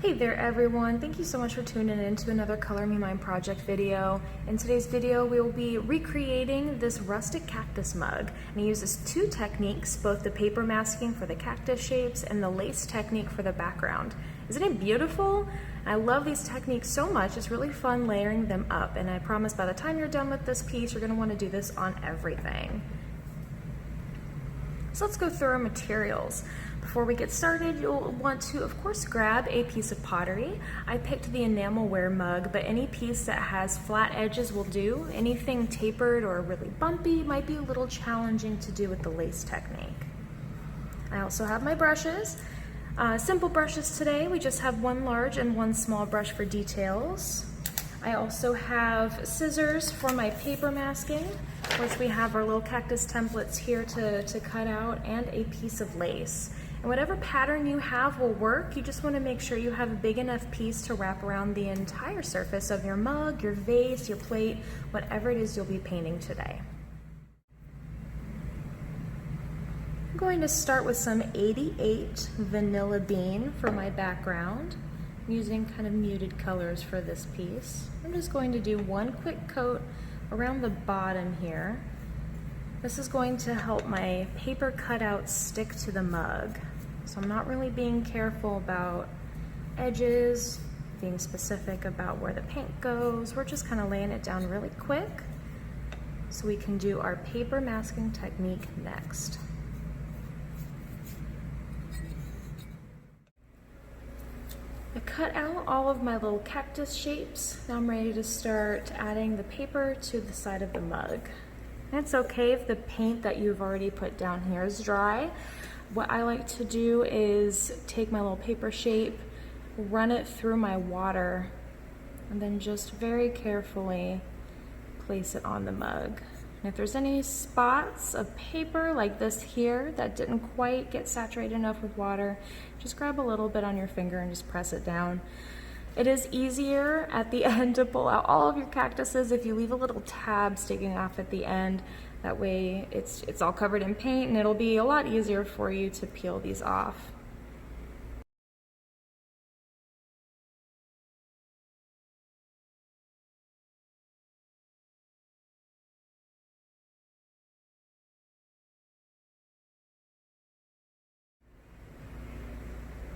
Hey there everyone, thank you so much for tuning in to another Color Me Mine project video. In today's video we will be recreating this rustic cactus mug, and it uses two techniques, both the paper masking for the cactus shapes and the lace technique for the background. Isn't it beautiful? I love these techniques so much. It's really fun layering them up, and I promise by the time you're done with this piece you're going to want to do this on everything. So let's go through our materials. Before we get started, you'll want to, of course, grab a piece of pottery. I picked the enamelware mug, but any piece that has flat edges will do. Anything tapered or really bumpy might be a little challenging to do with the lace technique. I also have my brushes. Simple brushes today. We just have one large and one small brush for details. I also have scissors for my paper masking, which we have our little cactus templates here to cut out, and a piece of lace. And whatever pattern you have will work. You just want to make sure you have a big enough piece to wrap around the entire surface of your mug, your vase, your plate, whatever it is you'll be painting today. I'm going to start with some 88 Vanilla Bean for my background. I'm using kind of muted colors for this piece. I'm just going to do one quick coat around the bottom here. This is going to help my paper cutouts stick to the mug. So I'm not really being careful about edges, being specific about where the paint goes. We're just kind of laying it down really quick so we can do our paper masking technique next. I cut out all of my little cactus shapes. Now I'm ready to start adding the paper to the side of the mug. And it's okay if the paint that you've already put down here is dry. What I like to do is take my little paper shape, run it through my water, and then just very carefully place it on the mug. And if there's any spots of paper like this here that didn't quite get saturated enough with water, just grab a little bit on your finger and just press it down. It is easier at the end to pull out all of your cactuses if you leave a little tab sticking off at the end. That way it's all covered in paint, and it'll be a lot easier for you to peel these off.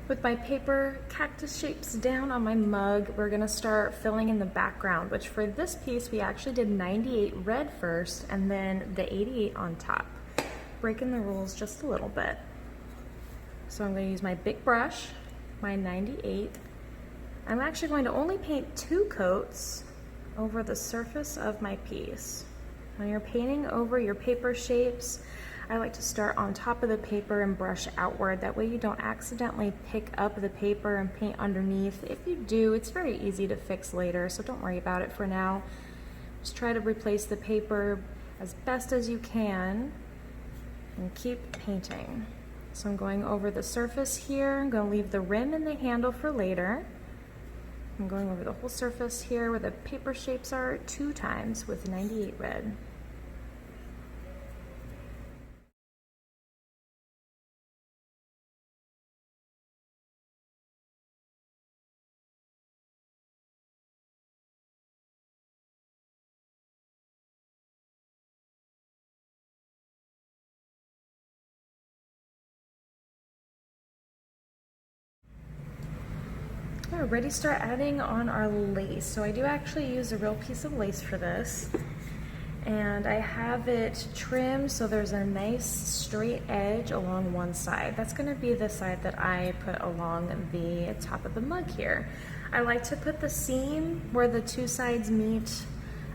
With my paper cactus shapes down on my mug, we're gonna start filling in the background, which for this piece, we actually did 98 red first and then the 88 on top, breaking the rules just a little bit. So I'm gonna use my big brush, my 98. I'm actually going to only paint 2 coats over the surface of my piece. When you're painting over your paper shapes, I like to start on top of the paper and brush outward. That way you don't accidentally pick up the paper and paint underneath. If you do, it's very easy to fix later, so don't worry about it for now. Just try to replace the paper as best as you can and keep painting. So I'm going over the surface here. I'm going to leave the rim and the handle for later. I'm going over the whole surface here where the paper shapes are 2 times with 98 red. We're ready to start adding on our lace. So I do actually use a real piece of lace for this, and I have it trimmed so there's a nice straight edge along one side. That's going to be the side that I put along the top of the mug here. I like to put the seam where the 2 sides meet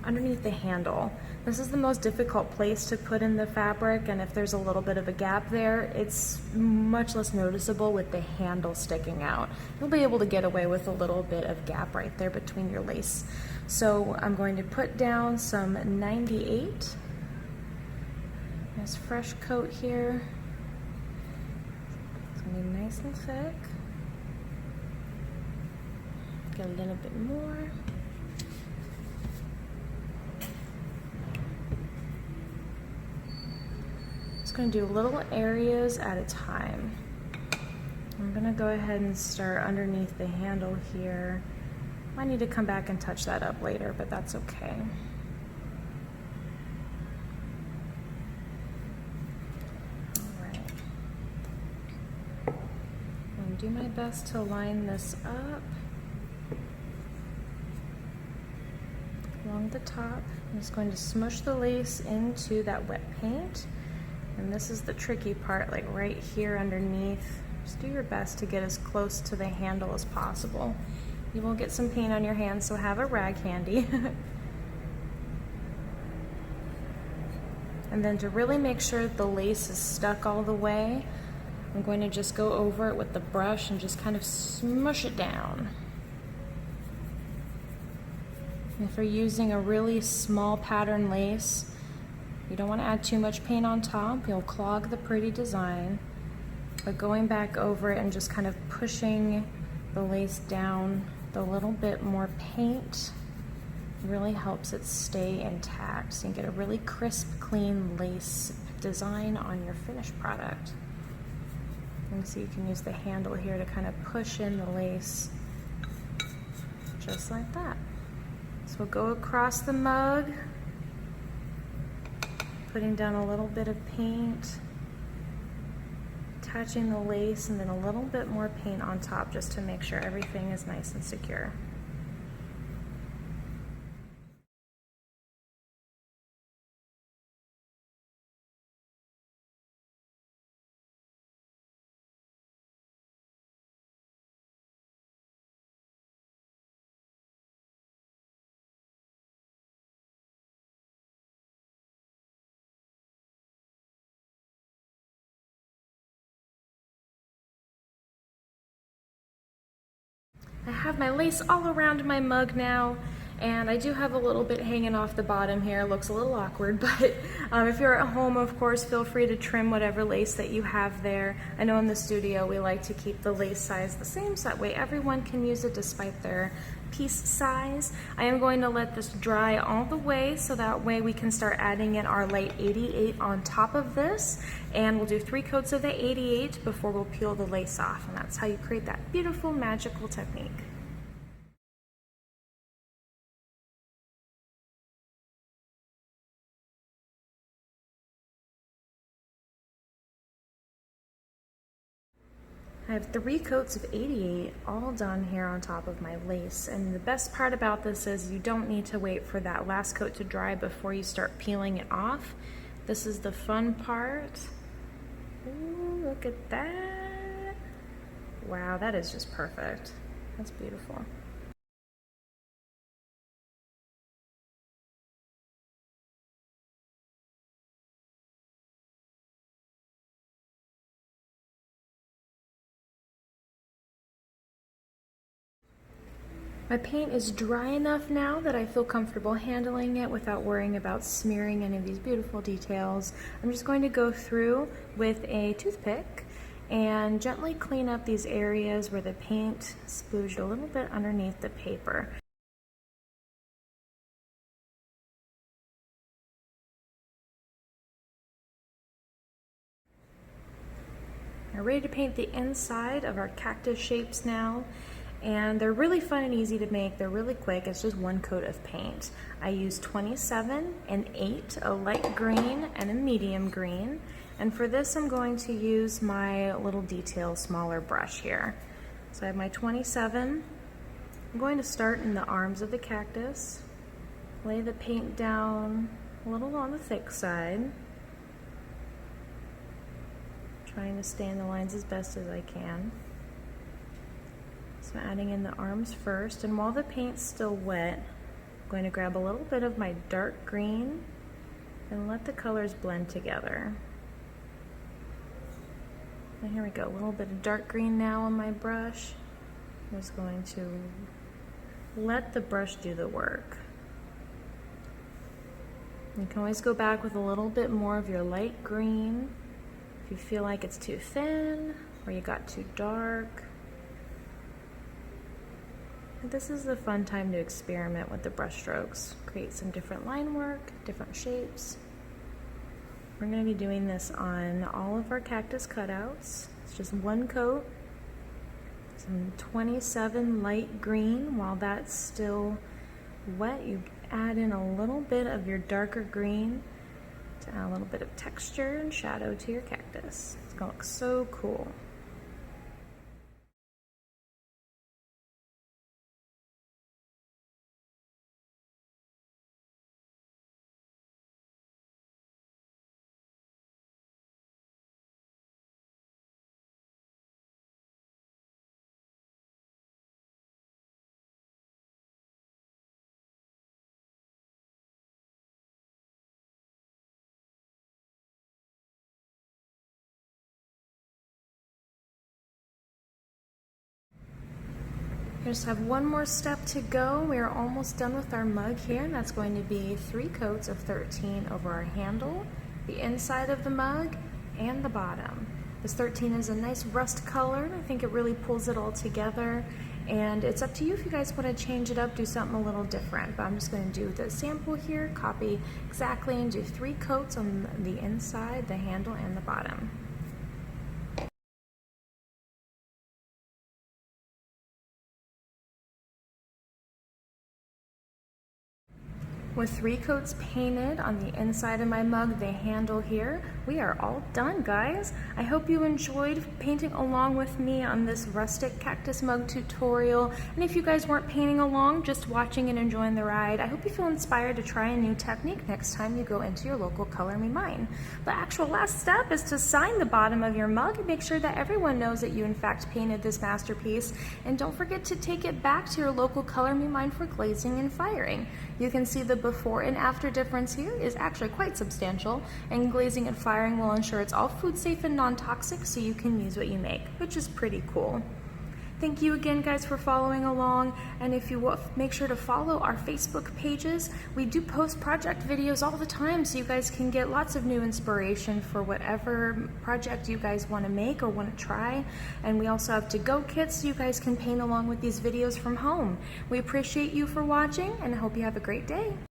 underneath the handle. This is the most difficult place to put in the fabric, and if there's a little bit of a gap there, it's much less noticeable with the handle sticking out. You'll be able to get away with a little bit of gap right there between your lace. So I'm going to put down some 98. Nice fresh coat here. It's gonna be nice and thick. Get a little bit more. Just going to do little areas at a time. I'm gonna go ahead and start underneath the handle here. I need to come back and touch that up later, but that's okay. All right. I'm gonna do my best to line this up along the top. I'm just going to smush the lace into that wet paint. And this is the tricky part, like right here underneath. Just do your best to get as close to the handle as possible. You will get some paint on your hands, so have a rag handy. And then to really make sure that the lace is stuck all the way, I'm going to just go over it with the brush and just kind of smush it down. And if you're using a really small pattern lace, you don't want to add too much paint on top. You'll clog the pretty design. But going back over it and just kind of pushing the lace down with a little bit more paint really helps it stay intact. So you can get a really crisp, clean lace design on your finished product. And so you can use the handle here to kind of push in the lace just like that. So we'll go across the mug, putting down a little bit of paint, attaching the lace, and then a little bit more paint on top just to make sure everything is nice and secure. I have my lace all around my mug now, and I do have a little bit hanging off the bottom here. It looks a little awkward, but if you're at home, of course, feel free to trim whatever lace that you have there. I know in the studio we like to keep the lace size the same, so that way everyone can use it despite their piece size. I am going to let this dry all the way, so that way we can start adding in our light 88 on top of this, and we'll do 3 coats of the 88 before we'll peel the lace off, and that's how you create that beautiful magical technique. I have 3 coats of 88 all done here on top of my lace, and the best part about this is you don't need to wait for that last coat to dry before you start peeling it off. This is the fun part. Ooh, look at that. Wow, that is just perfect. That's beautiful. My paint is dry enough now that I feel comfortable handling it without worrying about smearing any of these beautiful details. I'm just going to go through with a toothpick and gently clean up these areas where the paint splooged a little bit underneath the paper. I'm ready to paint the inside of our cactus shapes now. And they're really fun and easy to make. They're really quick. It's just 1 coat of paint. I used 27 and 8, a light green and a medium green. And for this, I'm going to use my little detail smaller brush here. So I have my 27. I'm going to start in the arms of the cactus, lay the paint down a little on the thick side, trying to stay in the lines as best as I can. So adding in the arms first, and while the paint's still wet, I'm going to grab a little bit of my dark green and let the colors blend together. And here we go, a little bit of dark green now on my brush. I'm just going to let the brush do the work. You can always go back with a little bit more of your light green if you feel like it's too thin or you got too dark. This is a fun time to experiment with the brush strokes. Create some different line work, different shapes. We're going to be doing this on all of our cactus cutouts. It's just 1 coat, Some 27 light green. While that's still wet, you add in a little bit of your darker green to add a little bit of texture and shadow to your cactus. It's gonna look so cool. We just have one more step to go. We are almost done with our mug here, and that's going to be 3 coats of 13 over our handle, the inside of the mug, and the bottom. This 13 is a nice rust color, and I think it really pulls it all together. And it's up to you if you guys want to change it up, do something a little different. But I'm just going to do the sample here, copy exactly, and do 3 coats on the inside, the handle, and the bottom. With 3 coats painted on the inside of my mug, the handle here, we are all done, guys. I hope you enjoyed painting along with me on this rustic cactus mug tutorial. And if you guys weren't painting along, just watching and enjoying the ride, I hope you feel inspired to try a new technique next time you go into your local Color Me Mine. The actual last step is to sign the bottom of your mug and make sure that everyone knows that you in fact painted this masterpiece. And don't forget to take it back to your local Color Me Mine for glazing and firing. You can see the before and after difference here is actually quite substantial, and glazing and firing will ensure it's all food safe and non-toxic so you can use what you make, which is pretty cool. Thank you again, guys, for following along, and if you will, make sure to follow our Facebook pages. We do post project videos all the time, so you guys can get lots of new inspiration for whatever project you guys want to make or want to try. And we also have to-go kits so you guys can paint along with these videos from home. We appreciate you for watching, and I hope you have a great day.